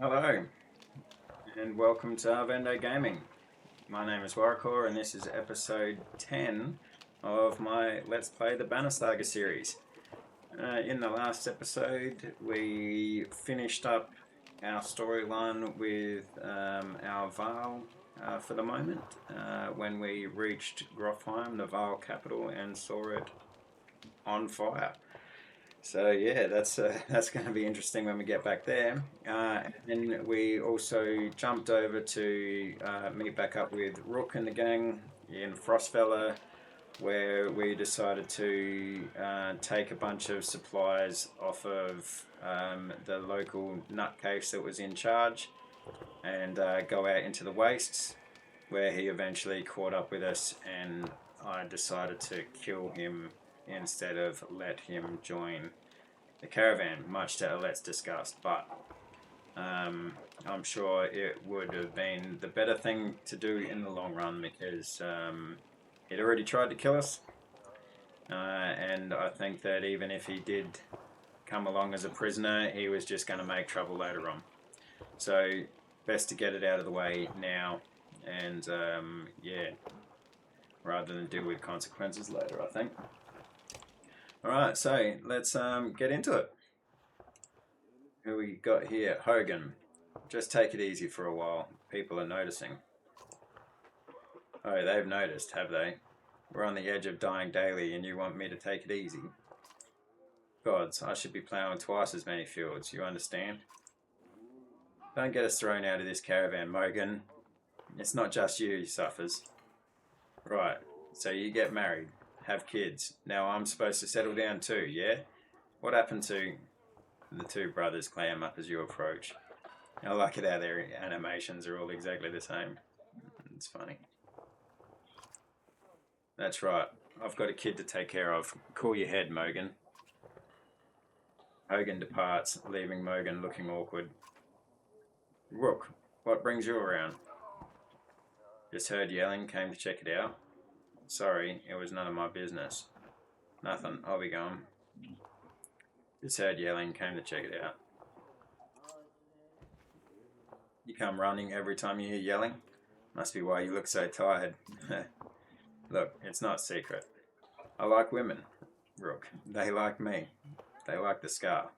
Hello, and welcome to Wyrmtoe Gaming. My name is Wyrmtoe, and this is episode 10 of my Let's Play the Banner Saga series. In the last episode, we finished up our storyline with our varl for the moment, when we reached Grofheim, the varl capital, and saw it on fire. So yeah, that's going to be interesting when we get back there. And we also jumped over to meet back up with Rook and the gang in Frostfella, where we decided to take a bunch of supplies off of the local nutcase that was in charge and go out into the wastes, where he eventually caught up with us, and I decided to kill him instead of let him join the caravan, much to Alet's disgust, but I'm sure it would have been the better thing to do in the long run, because he'd already tried to kill us, and I think that even if he did come along as a prisoner, he was just going to make trouble later on. So best to get it out of the way now, and yeah, rather than deal with consequences later, I think. Alright, so let's get into it. Who we got here? Hogan. Just take it easy for a while. People are noticing. Oh, they've noticed, have they? We're on the edge of dying daily and you want me to take it easy? Gods, I should be ploughing twice as many fields, you understand? Don't get us thrown out of this caravan, Mogan. It's not just you who suffers. Right, so you get married. Have kids. Now I'm supposed to settle down too, yeah? What happened to the two brothers clam up as you approach? I like it how their animations are all exactly the same. It's funny. That's right. I've got a kid to take care of. Cool your head, Mogan. Hogan departs, leaving Mogan looking awkward. Rook, what brings you around? Just heard yelling, came to check it out. Sorry, it was none of my business. Nothing, I'll be going. Just heard yelling, came to check it out. You come running every time you hear yelling? Must be why you look so tired. Look, it's not secret. I like women, Rook. They like me. They like the scar.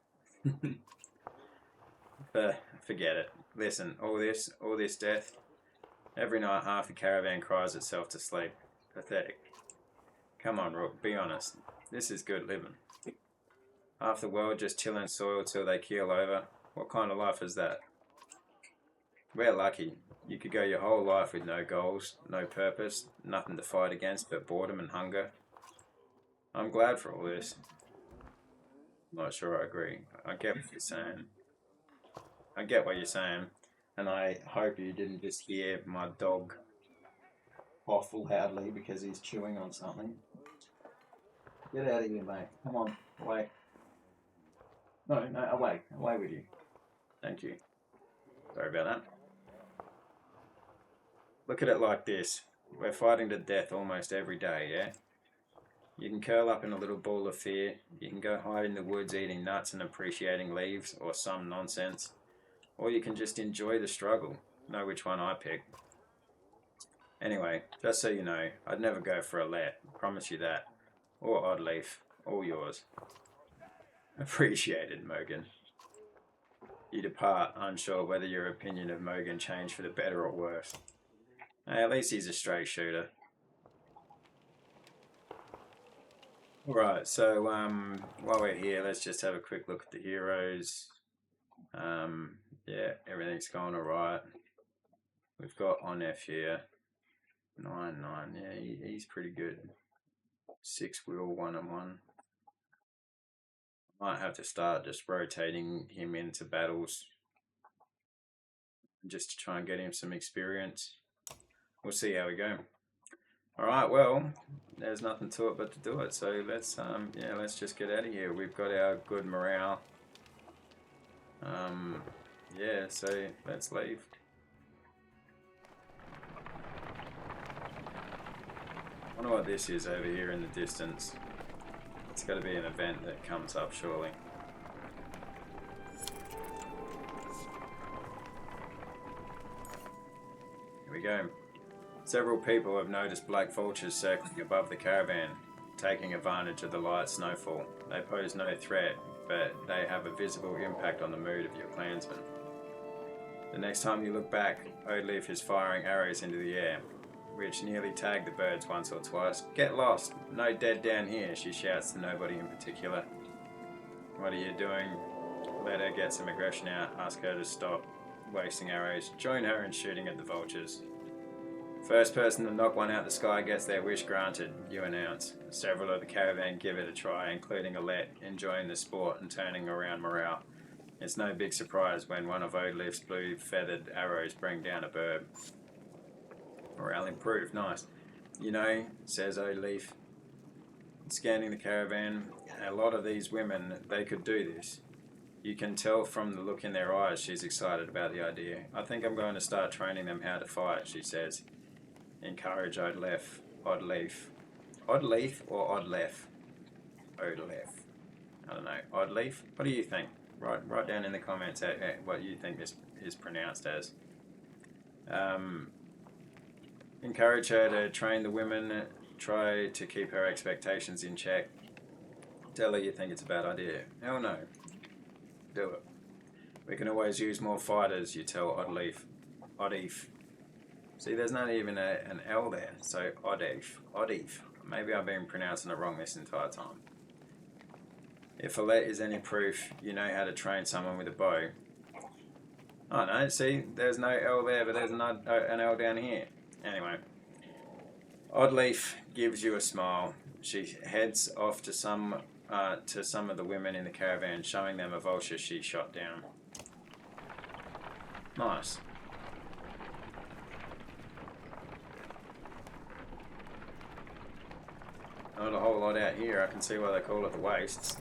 Forget it. Listen, all this death. Every night half the caravan cries itself to sleep. Pathetic. Come on, Rook, be honest. This is good living. Half the world just tilling soil till they keel over. What kind of life is that? We're lucky. You could go your whole life with no goals, no purpose, nothing to fight against but boredom and hunger. I'm glad for all this. Not sure I agree. I get what you're saying. I get what you're saying, and I hope you didn't just hear my dog awful loudly because he's chewing on something. Get out of here, mate. Come on, away. No, away. Away with you. Thank you. Sorry about that. Look at it like this. We're fighting to death almost every day, yeah? You can curl up in a little ball of fear. You can go hide in the woods eating nuts and appreciating leaves or some nonsense. Or you can just enjoy the struggle. Know which one I pick. Anyway, just so you know, I'd never go for a let, promise you that. Or Oddleaf, all yours. Appreciated, Mogan. You depart, unsure whether your opinion of Mogan changed for the better or worse. Hey, at least he's a straight shooter. Alright, so while we're here, let's just have a quick look at the heroes. Yeah, everything's going alright. We've got Onef here. 9-9, yeah, he's pretty good. 6-wheel, 1-1. Might have to start just rotating him into battles just to try and get him some experience. We'll see how we go. Alright, well, there's nothing to it but to do it, so let's yeah, let's just get out of here. We've got our good morale. Yeah, so let's leave. I wonder what this is over here in the distance. It's got to be an event that comes up, surely. go. Several people have noticed black vultures circling above the caravan, taking advantage of the light snowfall. They pose no threat, but they have a visible impact on the mood of your clansmen. The next time you look back, Odleaf is firing arrows into the air, which nearly tag the birds once or twice. Get lost! No dead down here, she shouts to nobody in particular. What are you doing? Let her get some aggression out. Ask her to stop wasting arrows. Join her in shooting at the vultures. First person to knock one out the sky gets their wish granted, you announce. Several of the caravan give it a try, including Alette, enjoying the sport and turning around morale. It's no big surprise when one of Odleif's blue feathered arrows bring down a bird. Morale improved, nice. You know, says Odleif, scanning the caravan, a lot of these women, they could do this. You can tell from the look in their eyes she's excited about the idea. I think I'm going to start training them how to fight, she says. Encourage Odleif. Odleif or Odleif? Odleif. I don't know. Odleif? What do you think? Write down in the comments what you think this is pronounced as. Encourage her to train the women. Try to keep her expectations in check. Tell her you think it's a bad idea. Hell no. Do it. We can always use more fighters, you tell Odleif. See, there's not even an L there, so Odleif. Maybe I've been pronouncing it wrong this entire time. If Alette is any proof, you know how to train someone with a bow. Oh no, see, there's no L there, but there's an L down here. Anyway, Odleif gives you a smile. She heads off to some of the women in the caravan, showing them a vulture she shot down. Nice. Not a whole lot out here. I can see why they call it the wastes.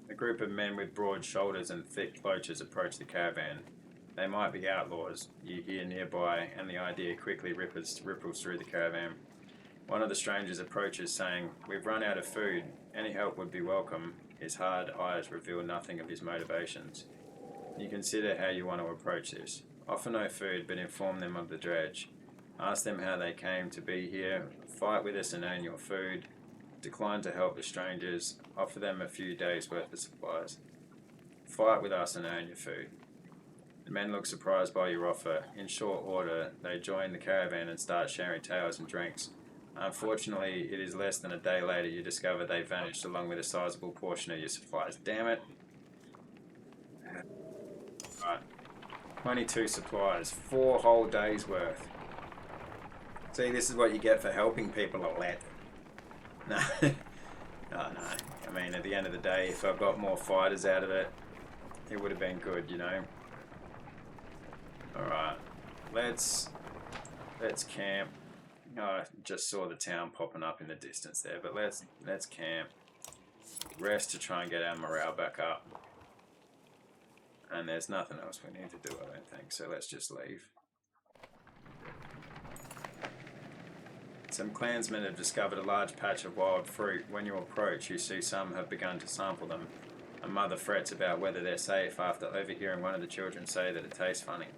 A group of men with broad shoulders and thick cloaches approach the caravan. They might be outlaws, you hear nearby, and the idea quickly ripples through the caravan. One of the strangers approaches, saying, "We've run out of food. Any help would be welcome." His hard eyes reveal nothing of his motivations. You consider how you want to approach this. Offer no food, but inform them of the dredge. Ask them how they came to be here. Fight with us and earn your food. Decline to help the strangers. Offer them a few days' worth of supplies. Fight with us and earn your food. The men look surprised by your offer. In short order, they join the caravan and start sharing tales and drinks. Unfortunately, it is less than a day later you discover they vanished along with a sizable portion of your supplies. Damn it. Right. 22 supplies. 4 whole days worth. See, this is what you get for helping people a lot. No. Oh, no. I mean, at the end of the day, if I got more fighters out of it, it would have been good, you know. Alright. Let's camp. Oh, I just saw the town popping up in the distance there, but let's camp. Rest to try and get our morale back up. And there's nothing else we need to do, I don't think, so let's just leave. Some clansmen have discovered a large patch of wild fruit. When you approach, you see some have begun to sample them. A mother frets about whether they're safe after overhearing one of the children say that it tastes funny.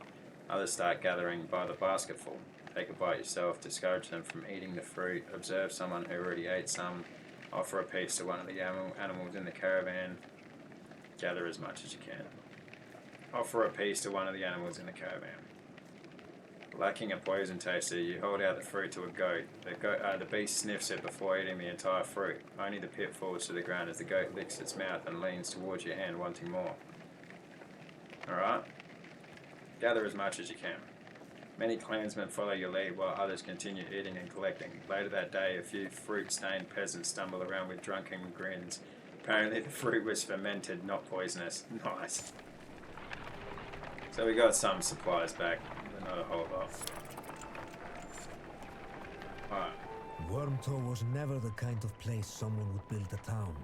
Others start gathering by the basketful. Take a bite yourself, discourage them from eating the fruit, observe someone who already ate some, offer a piece to one of the animals in the caravan, gather as much as you can. Offer a piece to one of the animals in the caravan. Lacking a poison taster, you hold out the fruit to a goat. The beast sniffs it before eating the entire fruit. Only the pip falls to the ground as the goat licks its mouth and leans towards your hand, wanting more. Alright? Gather as much as you can. Many clansmen follow your lead while others continue eating and collecting. Later that day, a few fruit-stained peasants stumble around with drunken grins. Apparently the fruit was fermented, not poisonous. Nice. So we got some supplies back, but not a whole lot. Alright. Wyrmtoe was never the kind of place someone would build a town.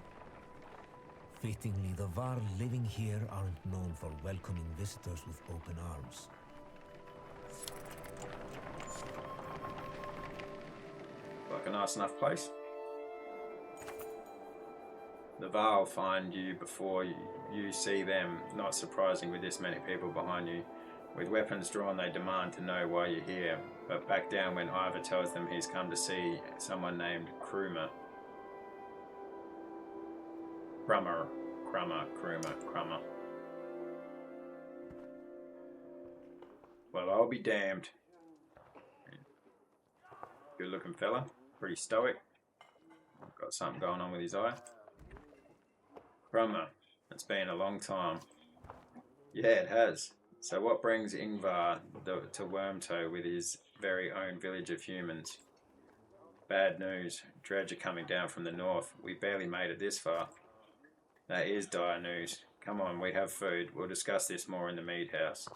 Fittingly, the varl living here aren't known for welcoming visitors with open arms. Like a nice enough place. The varl find you before you see them, not surprising with this many people behind you. With weapons drawn, they demand to know why you're here, but back down when Ivor tells them he's come to see someone named Krummer. Krummer. Well, I'll be damned. Good looking fella, pretty stoic. Got something going on with his eye. Krummer, it's been a long time. Yeah, it has. So what brings Ingvar to Wyrmtoe with his very own village of humans? Bad news. Dredge are coming down from the north. We barely made it this far. That is dire news. Come on, we have food. We'll discuss this more in the mead house.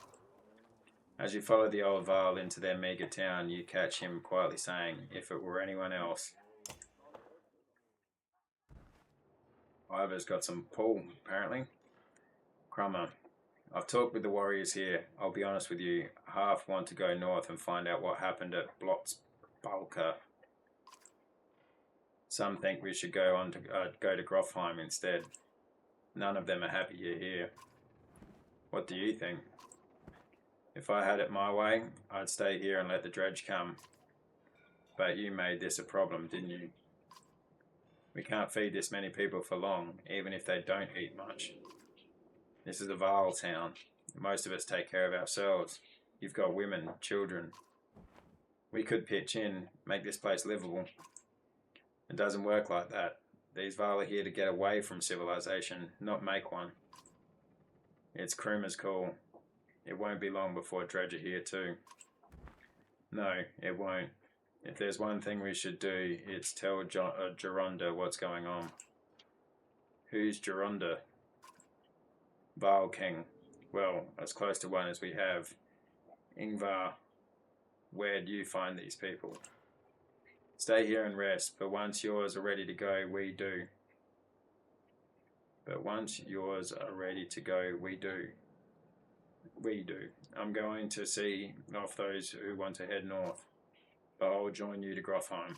As you follow the old varl into their meagre town, you catch him quietly saying, if it were anyone else. Ivor's got some pull, apparently. Krummer, I've talked with the warriors here. I'll be honest with you, half want to go north and find out what happened at Blotsbalka. Some think we should go to Grofheim instead. None of them are happy you're here. What do you think? If I had it my way, I'd stay here and let the dredge come. But you made this a problem, didn't you? We can't feed this many people for long, even if they don't eat much. This is a varl town. Most of us take care of ourselves. You've got women, children. We could pitch in, make this place livable. It doesn't work like that. These varl are here to get away from civilization, not make one. It's Krummer's call. It won't be long before dredge are here too. No, it won't. If there's one thing we should do, it's tell Geronda what's going on. Who's Geronda? Varl King. Well, as close to one as we have. Ingvar, where do you find these people? Stay here and rest, but once yours are ready to go, we do. We do. I'm going to see off those who want to head north, but I'll join you to Grofheim.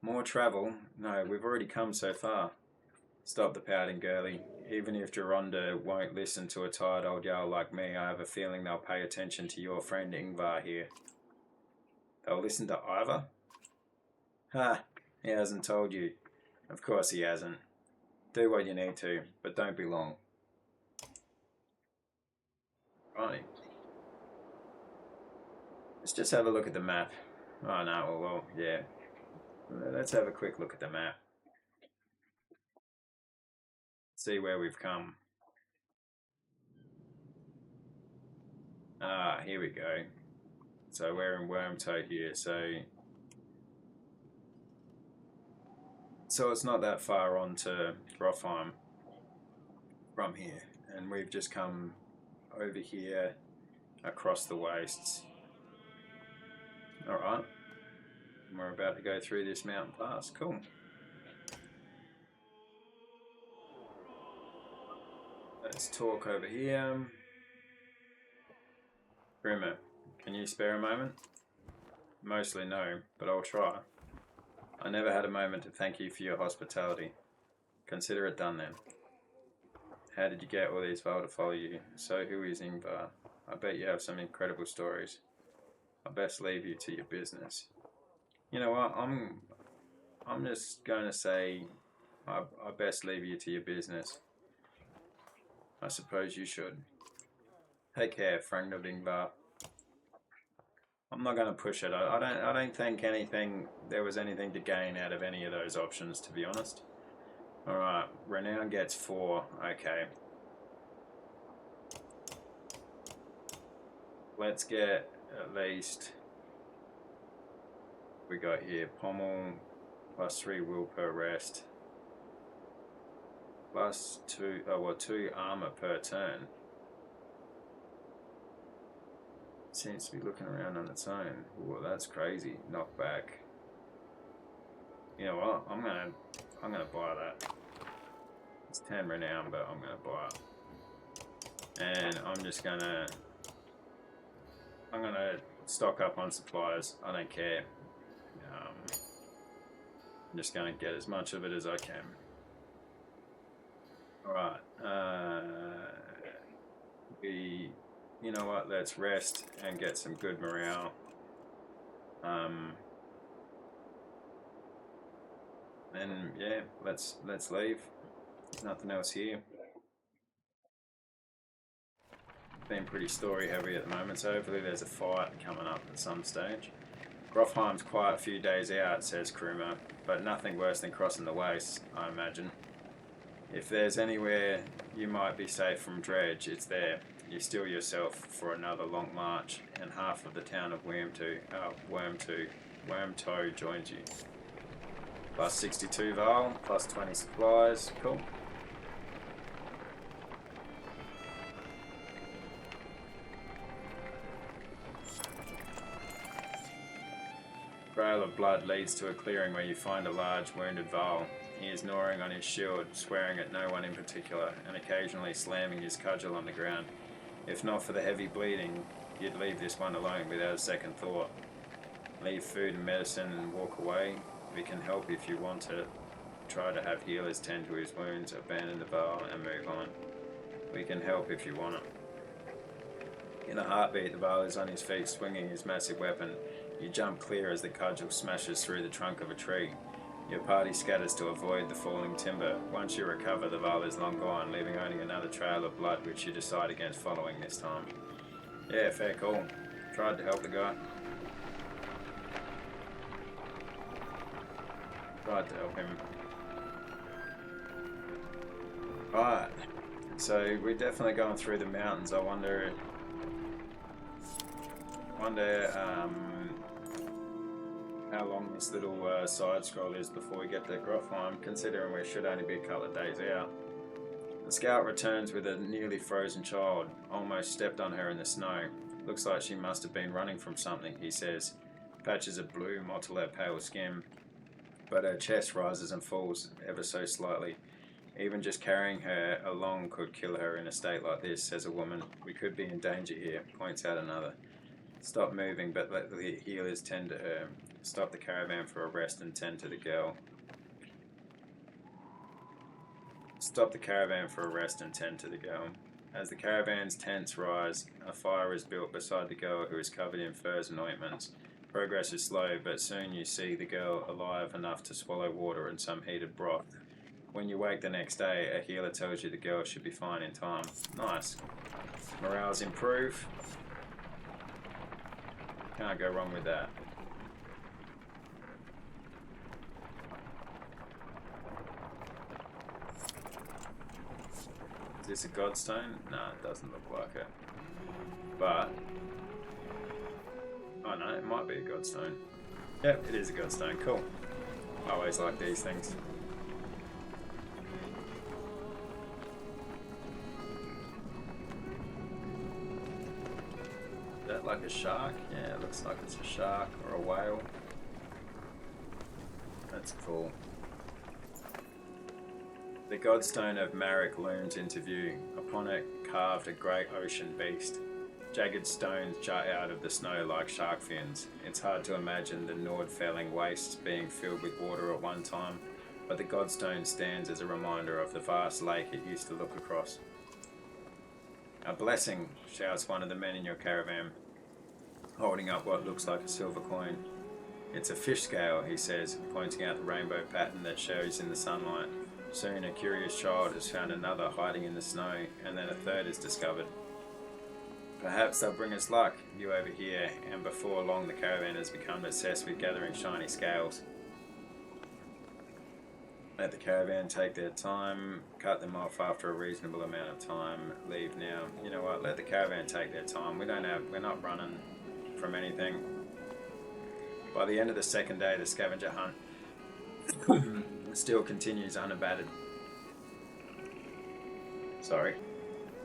More travel? No, we've already come so far. Stop the pouting, girlie. Even if Geronda won't listen to a tired old Jarl like me, I have a feeling they'll pay attention to your friend Ingvar here. They'll listen to Ivor? Ha! He hasn't told you. Of course he hasn't. Do what you need to, but don't be long. Right. Let's just have a look at the map. Oh no, well, yeah. Let's have a quick look at the map. See where we've come. Ah, here we go. So we're in Wyrmtoe here, so it's not that far on to Grofheim from here, and we've just come over here across the wastes. Alright, we're about to go through this mountain pass. Cool. Let's talk over here. Grimmer, can you spare a moment? Mostly no, but I'll try. I never had a moment to thank you for your hospitality. Consider it done then. How did you get all these varl to follow you? So who is Ingvar? I bet you have some incredible stories. I best leave you to your business. You know what, I'm just going to say I best leave you to your business. I suppose you should. Take care, friend of Ingvar. I'm not going to push it. I don't think there was anything to gain out of any of those options, to be honest. Alright, renown gets 4. Okay. Let's get at least... We got here pommel, +3 will per rest. +2 armor per turn. Seems to be looking around on its own. Ooh, that's crazy. Knockback. You know what? I'm gonna buy that. It's 10 renown, but I'm gonna buy it. And I'm gonna stock up on supplies. I don't care. I'm just gonna get as much of it as I can. Alright. You know what? Let's rest and get some good morale. And yeah, let's leave. There's nothing else here. Been pretty story heavy at the moment, so hopefully there's a fight coming up at some stage. Grofheim's quite a few days out, says Kruma, but nothing worse than crossing the wastes, I imagine. If there's anywhere you might be safe from dredge, it's there. You steel yourself for another long march, and half of the town of Wyrmtoe joins you. Plus 62 varl, plus 20 supplies, cool. Trail of blood leads to a clearing where you find a large wounded varl. He is gnawing on his shield, swearing at no one in particular, and occasionally slamming his cudgel on the ground. If not for the heavy bleeding, you'd leave this one alone without a second thought. Leave food and medicine and walk away. We can help if you want to. Try to have healers tend to his wounds, abandon the varl and move on. We can help if you want it. In a heartbeat, the varl is on his feet, swinging his massive weapon. You jump clear as the cudgel smashes through the trunk of a tree. Your party scatters to avoid the falling timber. Once you recover, the varl is long gone, leaving only another trail of blood which you decide against following this time. Yeah, fair call. Tried to help the guy. Tried to help him. Alright, so we're definitely going through the mountains. I wonder how long this little side scroll is before we get to Grofheim, considering we should only be a couple of days out. The scout returns with a nearly frozen child, almost stepped on her in the snow. Looks like she must have been running from something, he says. Patches of blue mottle her pale skin, but her chest rises and falls ever so slightly. Even just carrying her along could kill her in a state like this, says a woman. We could be in danger here, points out another. Stop moving, but let the healers tend to her. Stop the caravan for a rest and tend to the girl. Stop the caravan for a rest and tend to the girl. As the caravan's tents rise, a fire is built beside the girl, who is covered in furs and ointments. Progress is slow, but soon you see the girl alive enough to swallow water and some heated broth. When you wake the next day, a healer tells you the girl should be fine in time. Nice. Morale's improve. Can't go wrong with that. Is this a godstone? No, it doesn't look like it. But oh no, it might be a godstone. Yep, it is a godstone. Cool. I always like these things. Is that like a shark? Yeah, it looks like it's a shark or a whale. That's cool. The godstone of Marek looms into view. Upon it carved a great ocean beast. Jagged stones jut out of the snow like shark fins. It's hard to imagine the Nordfelling wastes being filled with water at one time, but the godstone stands as a reminder of the vast lake it used to look across. A blessing, shouts one of the men in your caravan, holding up what looks like a silver coin. It's a fish scale, he says, pointing out the rainbow pattern that shows in the sunlight. Soon a curious child has found another hiding in the snow, and then a third is discovered. Perhaps they'll bring us luck, you overhear, and before long the caravan has become obsessed with gathering shiny scales. Let the caravan take their time, cut them off after a reasonable amount of time, leave now. You know what, let the caravan take their time. We're not running from anything. By the end of the second day, the scavenger hunt still continues unabated. Sorry,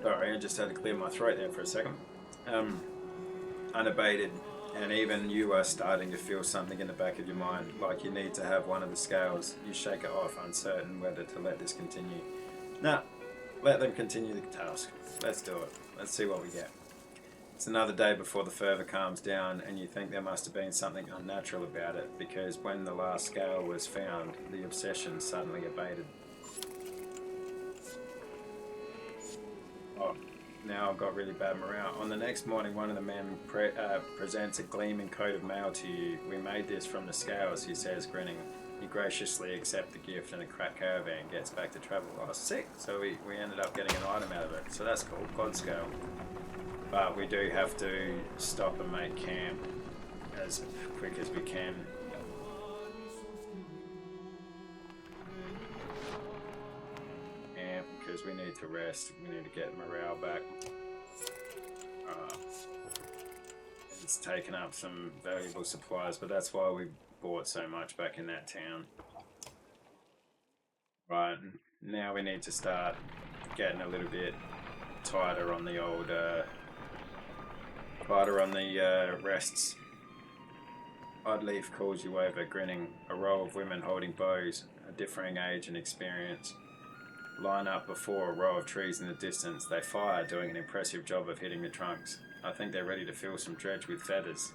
I just had to clear my throat there for a second. Unabated, and even you are starting to feel something in the back of your mind, like you need to have one of the scales. You shake it off, uncertain whether to let this continue. Nah, let them continue the task. Let's do it. Let's see what we get. It's another day before the fervour calms down, and you think there must have been something unnatural about it, because when the last scale was found, the obsession suddenly abated. Oh, now I've got really bad morale. On the next morning, one of the men presents a gleaming coat of mail to you. We made this from the scales, he says, grinning. You graciously accept the gift and the caravan gets back to travel. Oh, sick! So we ended up getting an item out of it. So that's cool, god scale. But we do have to stop and make camp as quick as we can. Camp, because we need to rest. We need to get morale back. It's taken up some valuable supplies, but that's why we bought so much back in that town. Right, now we need to start getting a little bit tighter on the old, rests. Oddleaf calls you over, grinning. A row of women holding bows, a differing age and experience, line up before a row of trees in the distance. They fire, doing an impressive job of hitting the trunks. I think they're ready to fill some dredge with feathers.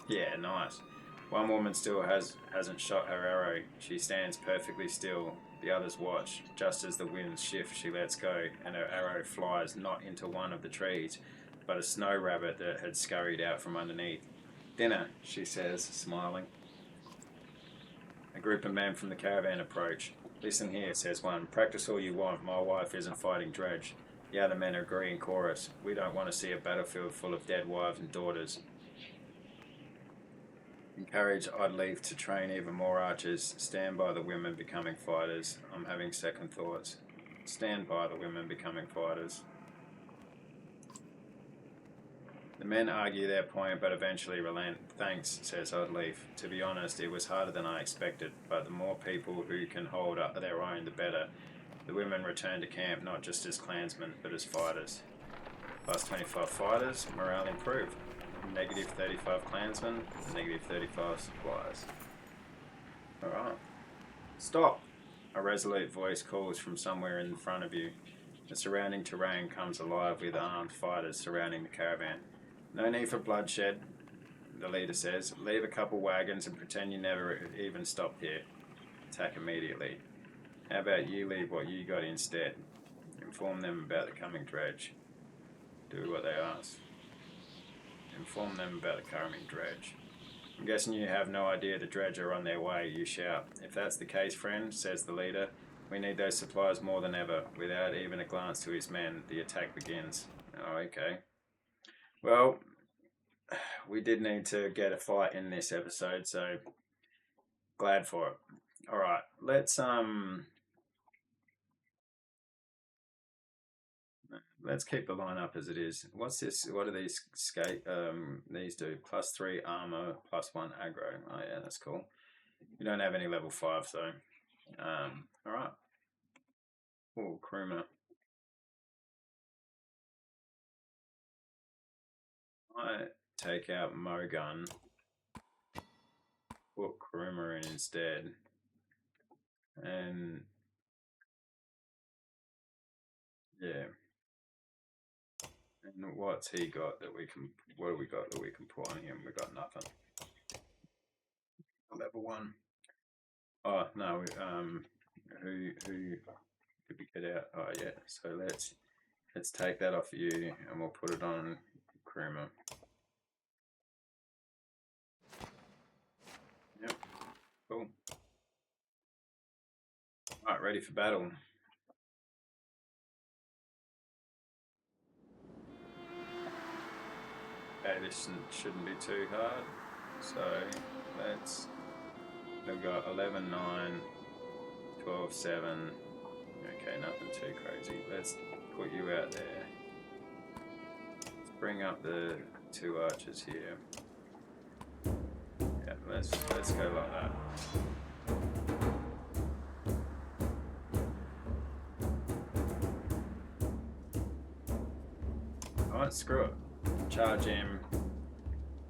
Yeah, nice. One woman still hasn't shot her arrow. She stands perfectly still. The others watch. Just as the winds shift, she lets go, and her arrow flies not into one of the trees, but a snow rabbit that had scurried out from underneath. Dinner, she says, smiling. A group of men from the caravan approach. Listen here, says one. Practice all you want. My wife isn't fighting dredge. The other men agree in chorus. We don't want to see a battlefield full of dead wives and daughters. Encourage Oddleaf to train even more archers. Stand by the women becoming fighters. I'm having second thoughts. Stand by the women becoming fighters. The men argue their point, but eventually relent. Thanks, says Oddleaf. To be honest, it was harder than I expected, but the more people who can hold up their own, the better. The women return to camp not just as clansmen, but as fighters. Plus 25 fighters, morale improved. Negative 35 clansmen, negative 35 supplies. Alright. Stop! A resolute voice calls from somewhere in front of you. The surrounding terrain comes alive with armed fighters surrounding the caravan. No need for bloodshed, the leader says. Leave a couple wagons and pretend you never even stopped here. Attack immediately. How about you leave what you got instead? Inform them about the coming dredge. Do what they ask. Inform them about the coming dredge. I'm guessing you have no idea the dredge are on their way, you shout. If that's the case, friend, says the leader, we need those supplies more than ever. Without even a glance to his men, the attack begins. Oh, okay. Well, we did need to get a fight in this episode, so glad for it. Alright, let's keep the line up as it is. What's this? What do these these do? Plus 3 armor, plus 1 aggro. Oh yeah, that's cool. We don't have any level 5, so alright. Oh, Kruma. I take out Mogun. Put Kruma in instead. And yeah. And what's he got that we can? What do we got that we can put on him? We got nothing. Level 1. Oh no. Who did we get out? Oh yeah. So let's take that off you, and we'll put it on Kruma. Yep. Cool. Alright, ready for battle. Okay, this shouldn't be too hard. So we've got 11, 9, 12, 7. Okay, nothing too crazy. Let's put you out there. Let's bring up the 2 archers here. Yeah, let's go like that. Alright, screw it. Charge him.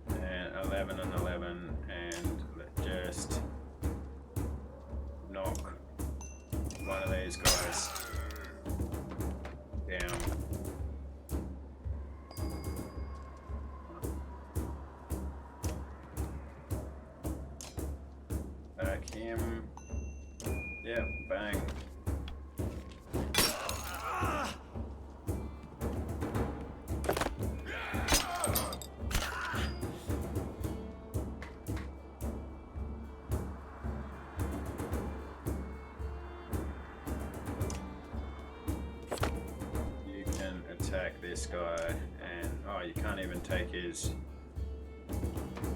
And 11 and 11, and let's just knock one of these guys down. Back him. Yep, bang. this guy, and oh, you can't even take his.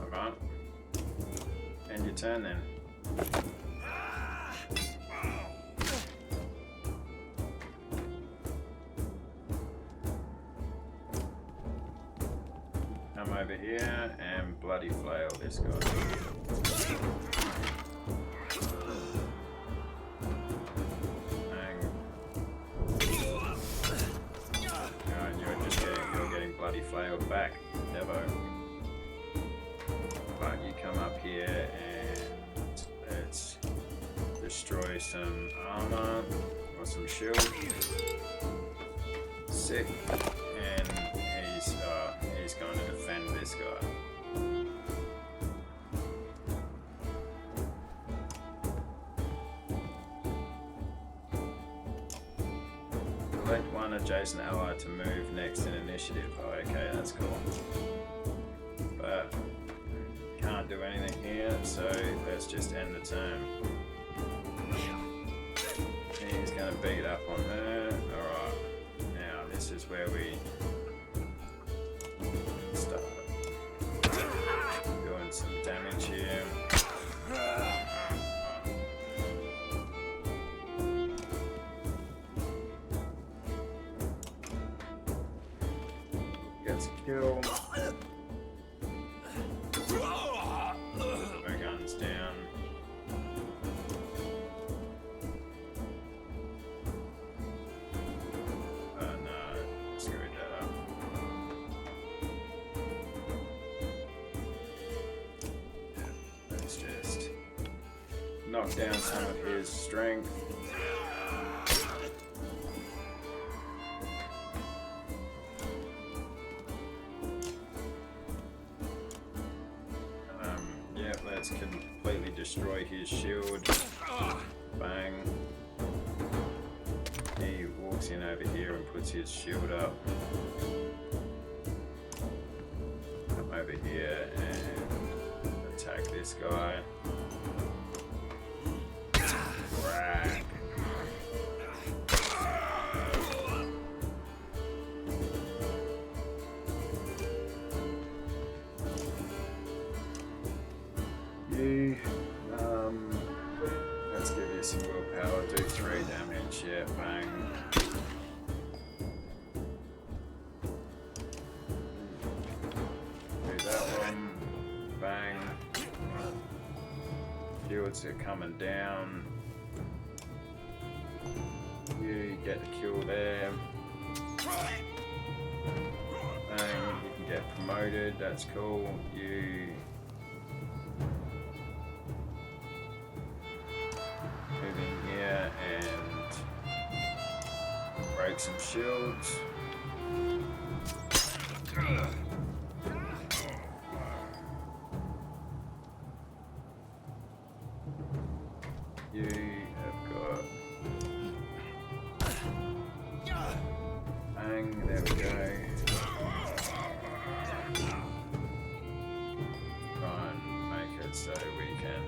Alright. End your turn then. Come over here and bloody flail this guy. You're getting bloody flailed back, Devo. But you come up here and let's destroy some armor or some shield. Sick. And he's going to defend this guy. Select one adjacent ally to move next in initiative. Oh, okay, that's cool. But can't do anything here, so let's just end the turn. He's going to beat up on her. Alright, now this is where we start doing some damage here. Gets a kill. My gun's down. Oh no, screwed that up. Let's just knock down some of his strength. Let's completely destroy his shield. Bang. He walks in over here and puts his shield up. Come over here and attack this guy. Crack. Let's give you some willpower, do 3 damage, yeah, bang. Do that one, bang. Shields are coming down. You get the kill there. Bang, you can get promoted, that's cool. You move in here and break some shields. You have got bang, there we go. Try and make it so we can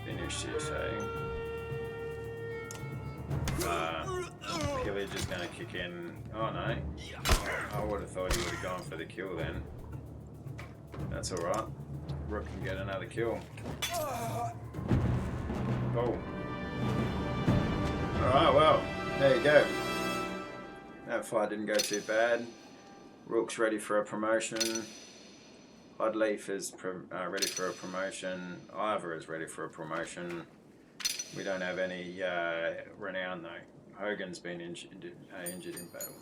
finish this, eh? Pillage is going to kick in. Oh no. I would have thought he would have gone for the kill then. That's alright. Rook can get another kill. Oh. Alright, well, there you go. That fight didn't go too bad. Rook's ready for a promotion. Oddleaf is ready for a promotion. Ivor is ready for a promotion. We don't have any renown though. Hogan's been injured in battle.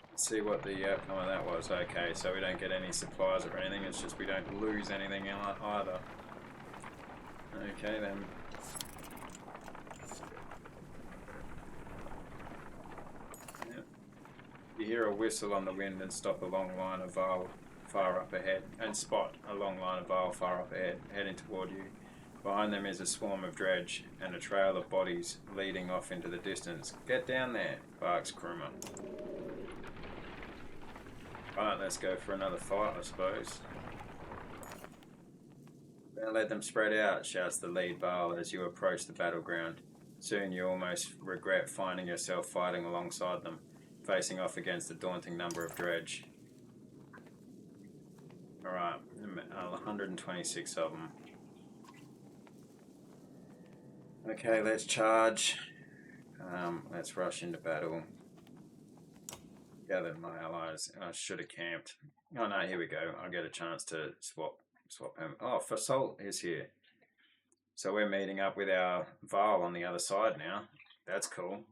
Let's see what the outcome of that was. Okay, so we don't get any supplies or anything. It's just we don't lose anything either. Okay then. You hear a whistle on the wind and stop a long line of varl far up ahead, and spot a long line of varl far up ahead, heading toward you. Behind them is a swarm of dredge and a trail of bodies leading off into the distance. Get down there, barks Kruma. Alright, let's go for another fight, I suppose. Let them spread out, shouts the lead varl as you approach the battleground. Soon you almost regret finding yourself fighting alongside them, facing off against a daunting number of dredge. Alright, 126 of them. Okay, let's charge. Let's rush into battle. Gather my allies. I should have camped. Oh no, here we go. I'll get a chance to swap him. Oh, Fasol is here. So we're meeting up with our varl on the other side now. That's cool.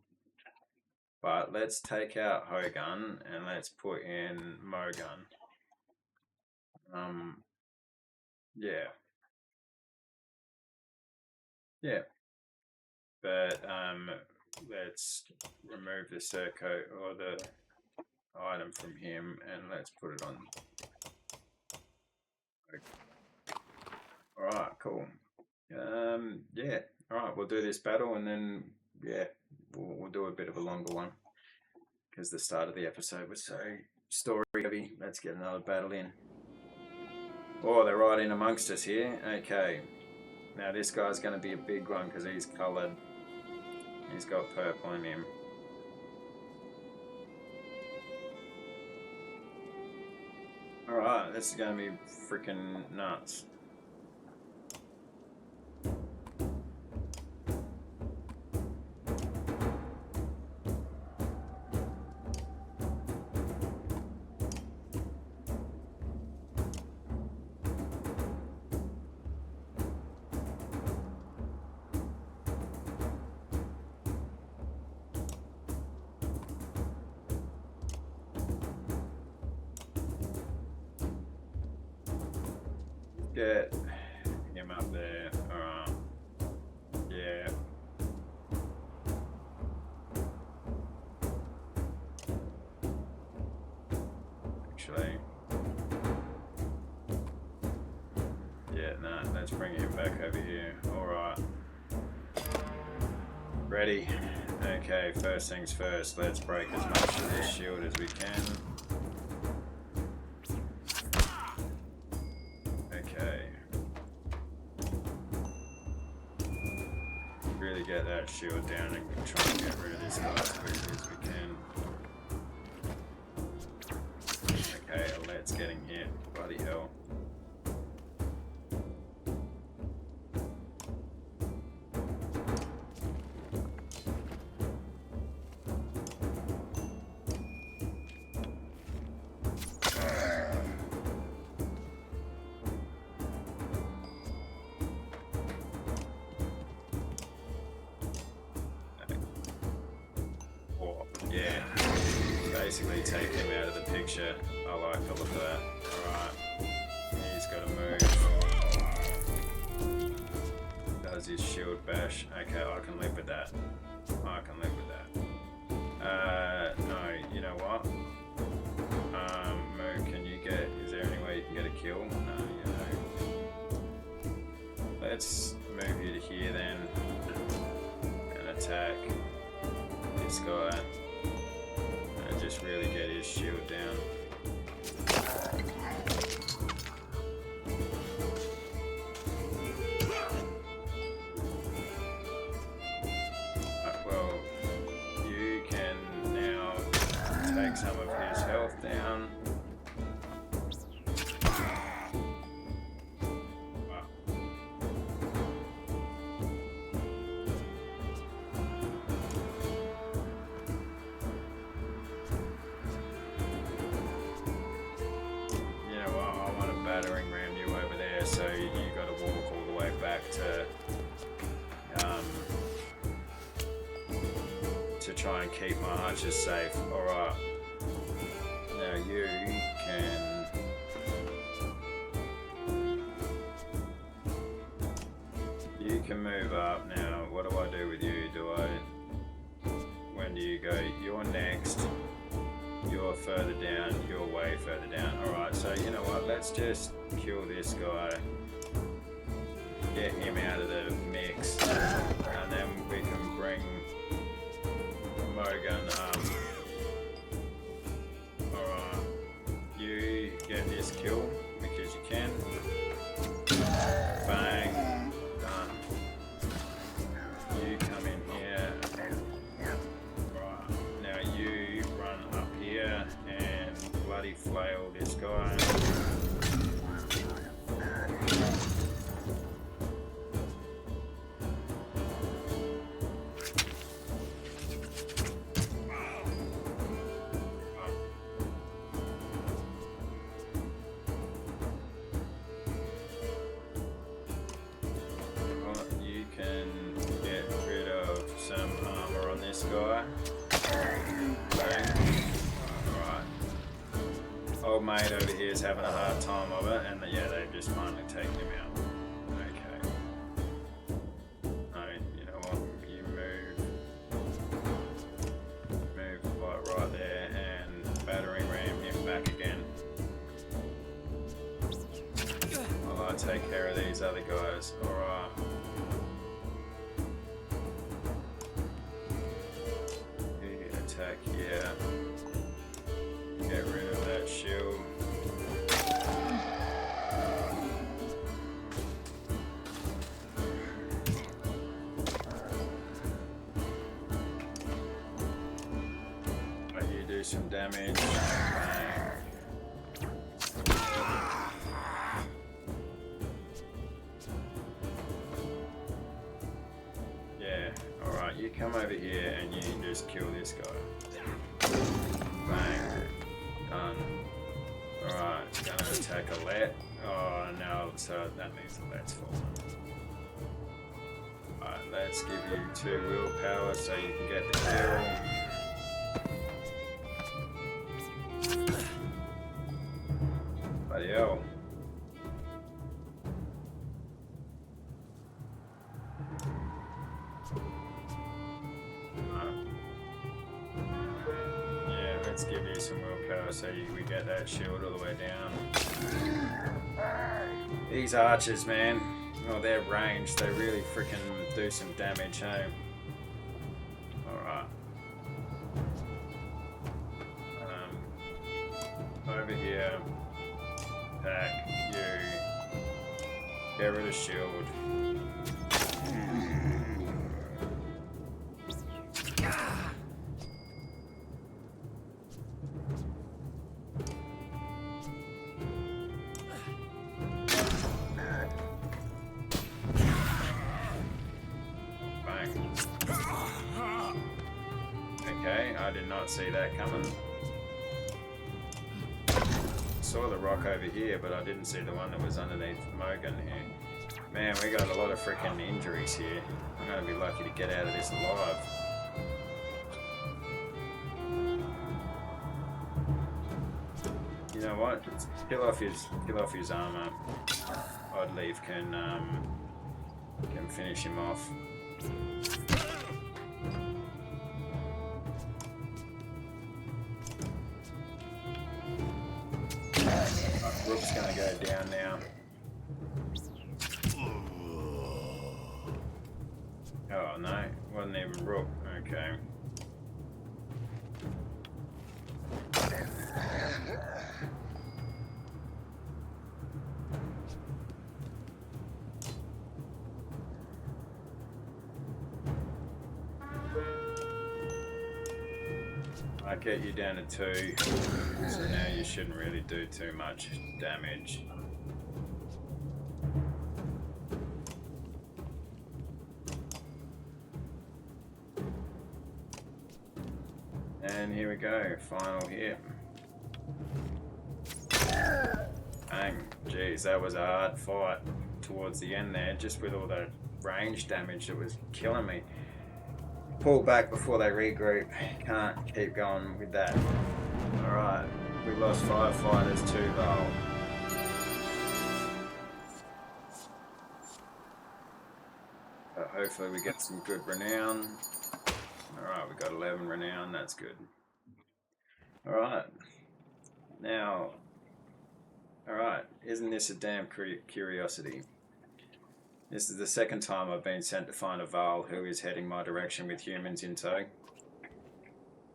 But let's take out Hogun and let's put in Mogun. Yeah. Yeah. But let's remove the surcoat or the item from him and let's put it on. Alright, cool. Yeah. Alright, we'll do this battle and then yeah, we'll do a bit of a longer one. Because the start of the episode was so story heavy. Let's get another battle in. Oh, they're right in amongst us here. Okay. Now this guy's going to be a big one because he's coloured. He's got purple in him. Alright, this is going to be freaking nuts. Get him up there. Alright. Yeah. Actually. Yeah, nah, let's bring him back over here. Alright. Ready. Okay, first things first. Let's break as much of this shield as we can. Get that shield down and try and get rid of this guy as quickly as we can. Okay, let's getting hit. Bloody hell. Yeah, basically take him out of the picture. I like the look of that. Alright, he's got to move. Does his shield bash? Okay, I can live with that. I can live with that. No, you know what? Moo, can you get, is there any way you can get a kill? No, you know. Let's move you to here then and attack this guy. Just really get his shield down. Well, you can now take some of his health down. Battering ram you over there, so you got to walk all the way back to try and keep my archers safe. Alright, now you can move up. Now what do I do with you? When do you go? You're next. You're further down, you're way further down. Alright, so you know what, let's just kill this guy. Get him out of the mix. And then we can bring Mogun up. Alright. You get this kill because you can. Bang. mate over here is having a hard time of it, and yeah, they've just finally taken him out. Okay. No, you know what? You move like right there, and battering ram him back again. While I take care of these other guys. Alright. You attack here. Get rid of that shield. Let you do some damage. Bang. Yeah, alright, you come over here and you just kill this guy. Bang. Done. Alright, gonna attack a let. Oh no, so that means the let's fall. Alright, let's give you 2 willpower so you can get the kill. Bloody hell. Yeah, let's give you some willpower so we get that shield all the way down. These archers, man, well, they're ranged. They really freaking do some damage, hey? Alright. Over here. Attack you. Get rid of shield. Okay, I did not see that coming. Saw the rock over here, but I didn't see the one that was underneath Mogan here. Man, we got a lot of freaking injuries here. I'm gonna be lucky to get out of this alive. You know what? Just kill off his armor. Odd Leaf can finish him off. Rook's gonna go down now. Oh no, wasn't even Rook. Okay. I get you down to 2, so now you shouldn't really do too much damage. And here we go, final hit. Bang, jeez, that was a hard fight towards the end there, just with all the range damage that was killing me. Pull back before they regroup. Can't keep going with that. Alright, we lost 5 fighters, 2 varl. But hopefully we get some good renown. Alright, we got 11 renown, that's good. Alright. Now, alright, isn't this a damn curiosity? This is the second time I've been sent to find a varl who is heading my direction with humans in tow.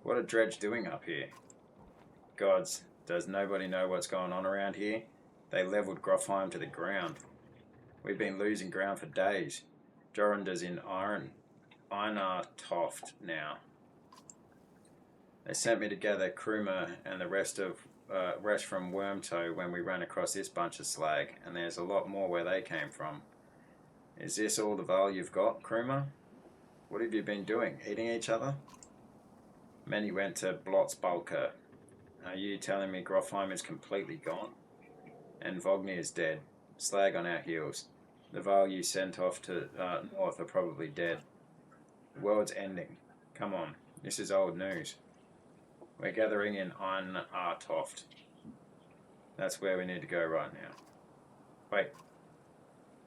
What are dredge doing up here? Gods, does nobody know what's going on around here? They leveled Grofheim to the ground. We've been losing ground for days. Jorander's in Einar Toft now. They sent me to gather Kruma and the rest from Wyrmtoe when we ran across this bunch of slag, and there's a lot more where they came from. Is this all the varl you've got, Kruma? What have you been doing? Eating each other? Many went to Blotzbalker. Are you telling me Grofheim is completely gone? And Vognir is dead. Slag on our heels. The varl you sent off to north are probably dead. The world's ending. Come on, this is old news. We're gathering in Einar Toft. That's where we need to go right now. Wait.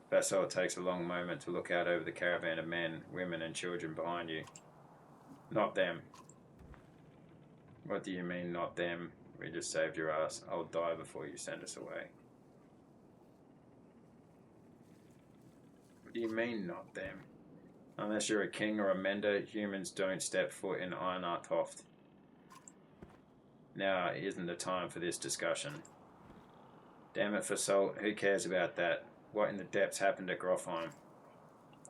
Vassal takes a long moment to look out over the caravan of men, women and children behind you. Not them. What do you mean, not them? We just saved your ass. I'll die before you send us away. What do you mean, not them? Unless you're a king or a mender, humans don't step foot in Einar Toft. Now isn't the time for this discussion. Damn it, for Salt, who cares about that? What in the depths happened at Grofheim?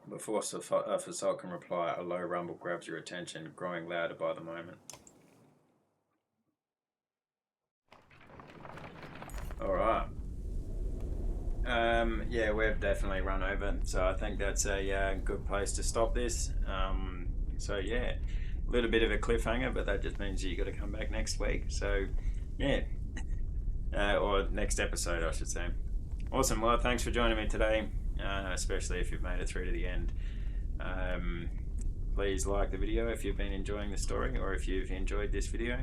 Before Fasol can reply, a low rumble grabs your attention, growing louder by the moment. Alright. Yeah, we've definitely run over, so I think that's a good place to stop this. So yeah, a little bit of a cliffhanger, but that just means you got to come back next week. So yeah, or next episode, I should say. Awesome. Well, thanks for joining me today, especially if you've made it through to the end. Please like the video if you've been enjoying the story, or if you've enjoyed this video.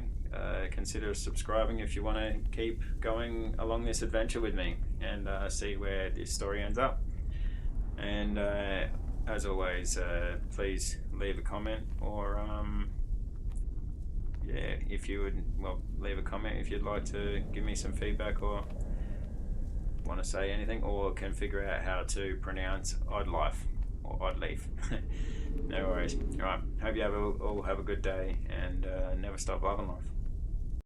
Consider subscribing if you want to keep going along this adventure with me and see where this story ends up. And as always, please leave a comment, or yeah, if you would, well, leave a comment if you'd like to give me some feedback or want to say anything, or can figure out how to pronounce odd life or odd leaf. No worries. All right. Hope you all have a good day, and never stop loving life.